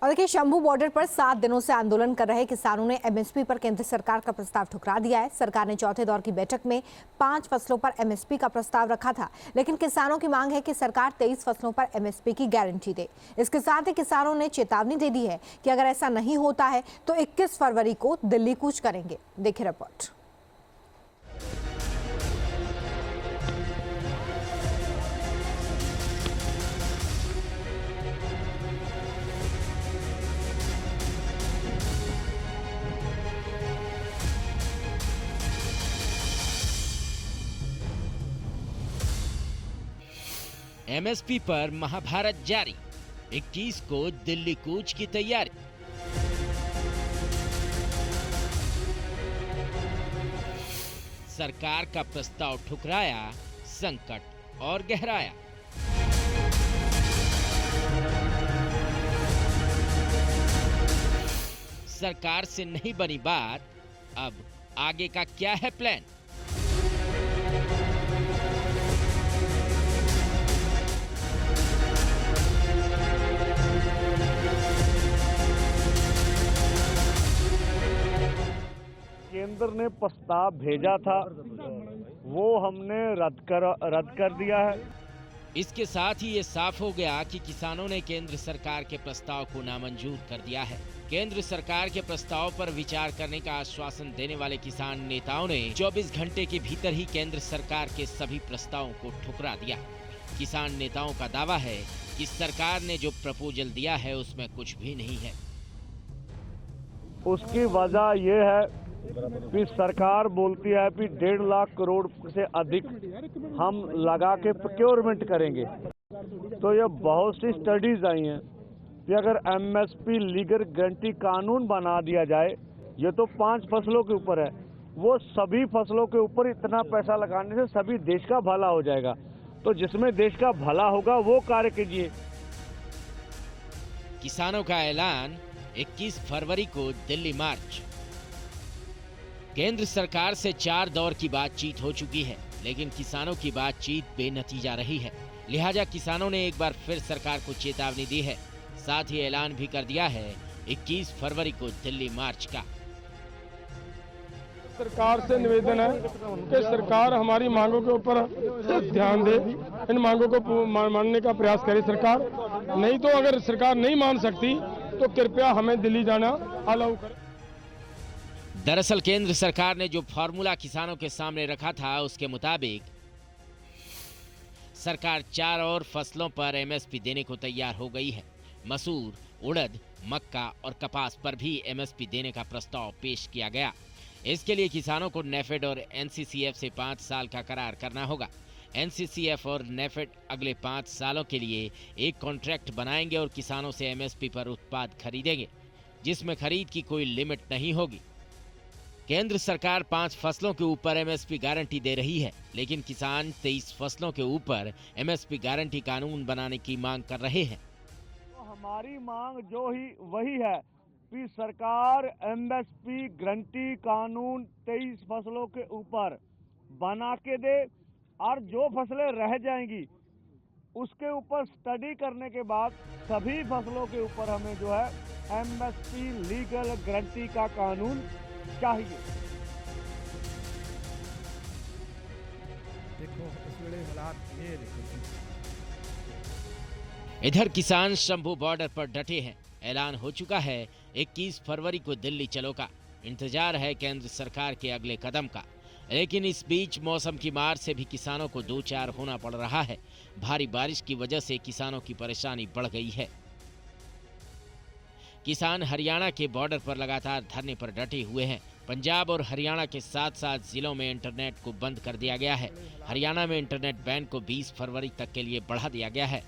और देखिए, शंभू बॉर्डर पर 7 दिनों से आंदोलन कर रहे किसानों ने एमएसपी पर केंद्र सरकार का प्रस्ताव ठुकरा दिया है। सरकार ने चौथे दौर की बैठक में 5 फसलों पर एमएसपी का प्रस्ताव रखा था, लेकिन किसानों की मांग है कि सरकार 23 फसलों पर एमएसपी की गारंटी दे। इसके साथ ही किसानों ने चेतावनी दे दी है कि अगर ऐसा नहीं होता है तो 21 फरवरी को दिल्ली कूच करेंगे। देखिए रिपोर्ट। एमएसपी पर महाभारत जारी, 21 को दिल्ली कूच की तैयारी। सरकार का प्रस्ताव ठुकराया, संकट और गहराया। सरकार से नहीं बनी बात, अब आगे का क्या है प्लान? केंद्र ने प्रस्ताव भेजा था, वो हमने रद्द कर दिया है। इसके साथ ही ये साफ हो गया कि किसानों ने केंद्र सरकार के प्रस्ताव को नामंजूर कर दिया है। केंद्र सरकार के प्रस्ताव पर विचार करने का आश्वासन देने वाले किसान नेताओं ने 24 घंटे के भीतर ही केंद्र सरकार के सभी प्रस्तावों को ठुकरा दिया। किसान नेताओं का दावा है कि सरकार ने जो प्रपोजल दिया है उसमें कुछ भी नहीं है। उसकी वजह ये है कि सरकार बोलती है कि 1.5 लाख करोड़ से अधिक हम लगा के प्रोक्योरमेंट करेंगे। तो ये बहुत सी स्टडीज आई हैं कि अगर एमएसपी लीगल गारंटी कानून बना दिया जाए, ये तो 5 फसलों के ऊपर है, वो सभी फसलों के ऊपर इतना पैसा लगाने से सभी देश का भला हो जाएगा। तो जिसमें देश का भला होगा वो कार्य कीजिए। किसानों का ऐलान, 21 फरवरी को दिल्ली मार्च। केंद्र सरकार से 4 दौर की बातचीत हो चुकी है, लेकिन किसानों की बातचीत बेनतीजा रही है। लिहाजा किसानों ने एक बार फिर सरकार को चेतावनी दी है, साथ ही ऐलान भी कर दिया है 21 फरवरी को दिल्ली मार्च का। सरकार से निवेदन है कि सरकार हमारी मांगों के ऊपर ध्यान दे, इन मांगों को मानने का प्रयास करे सरकार। नहीं तो अगर सरकार नहीं मान सकती तो कृपया हमें दिल्ली जाना अलाउ करे। दरअसल केंद्र सरकार ने जो फॉर्मूला किसानों के सामने रखा था, उसके मुताबिक सरकार 4 और फसलों पर एमएसपी देने को तैयार हो गई है। मसूर, उड़द, मक्का और कपास पर भी एमएसपी देने का प्रस्ताव पेश किया गया। इसके लिए किसानों को नेफेड और एनसीसीएफ से 5 साल का करार करना होगा। एनसीसीएफ और नेफेड अगले 5 सालों के लिए एक कॉन्ट्रैक्ट बनाएंगे और किसानों से एमएसपी पर उत्पाद खरीदेंगे, जिसमें खरीद की कोई लिमिट नहीं होगी। केंद्र सरकार 5 फसलों के ऊपर एमएसपी गारंटी दे रही है, लेकिन किसान 23 फसलों के ऊपर एमएसपी गारंटी कानून बनाने की मांग कर रहे हैं। तो हमारी मांग जो ही वही है कि सरकार एमएसपी गारंटी कानून 23 फसलों के ऊपर बना के दे, और जो फसलें रह जाएंगी उसके ऊपर स्टडी करने के बाद सभी फसलों के ऊपर हमें जो है एमएसपी लीगल गारंटी का कानून चाहिए। देखो इस वेले हालात ये देखो। इधर किसान शंभू बॉर्डर पर डटे हैं। ऐलान हो चुका है 21 फरवरी को दिल्ली चलो का। इंतजार है केंद्र सरकार के अगले कदम का। लेकिन इस बीच मौसम की मार से भी किसानों को दो चार होना पड़ रहा है। भारी बारिश की वजह से किसानों की परेशानी बढ़ गई है। किसान हरियाणा के बॉर्डर पर लगातार धरने पर डटे हुए हैं। पंजाब और हरियाणा के 7 जिलों में इंटरनेट को बंद कर दिया गया है। हरियाणा में इंटरनेट बैन को 20 फरवरी तक के लिए बढ़ा दिया गया है।